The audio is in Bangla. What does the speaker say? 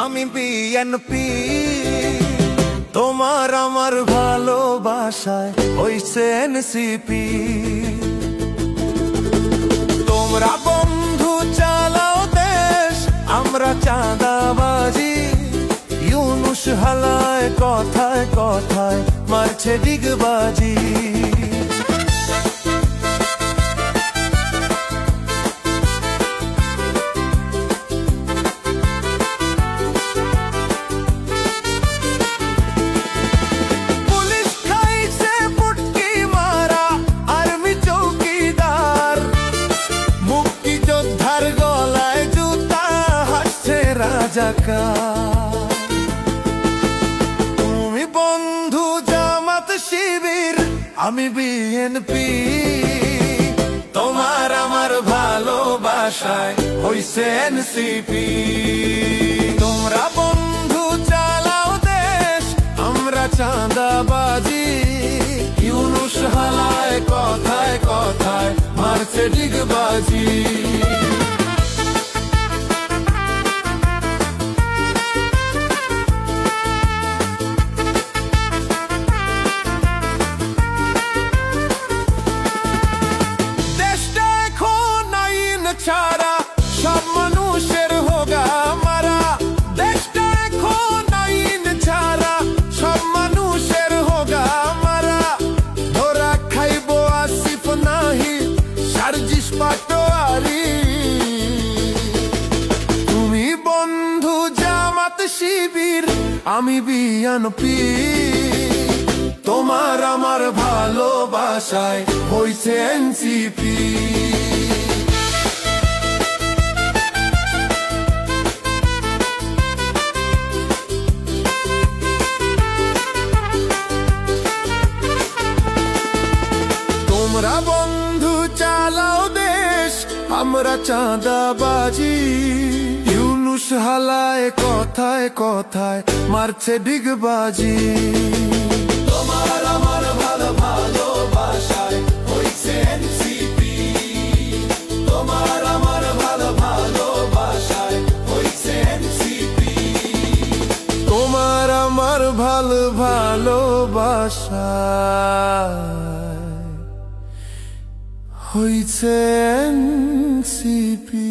আমি বিএনপি। তোমার আমার ভালোবাসায় হইছে এনসিপি। তোমরা বন্ধু চালাও দেশ, আমরা চাঁদাবাজি। ইউনুস হালায় কথায় কথায় মারছে ডিগবাজি। তুমি বন্ধু জামাত শিবির, আমি বিএনপি। তোমার আমার ভালোবাসায় হইছে এনসিপি। তোমরা বন্ধু চালাও দেশ, আমরা চাঁদাবাজি। ইউনুস হালায় কথায় কথায় মারছে ডিগবাজি। ছাড়া সব মানুষের হোগা মারা। দেশটা এখন আইন ছাড়া সব মানুষের হোগা মারা। ধরা খাইব আসিফ নাহি সার্জিস পাটোয়ারি। তুমি বন্ধু জামাত শিবির, আমি বিএনপি। তোমার আমার ভালোবাসায় হইছে এনসিপি। তোমরা বন্ধু চালাও দেশ, আমরা চাঁদাবাজি। ইউনুস হালায় কথায় কথায় মারছে ডিগবাজি। তোমার আমার ভালোবাসায় হইছে এনসিপি। তোমার আমার ভালোবাসায় হইছে এনসিপি। তোমার আমার ভালোবাসায় হইছে এনসিপি।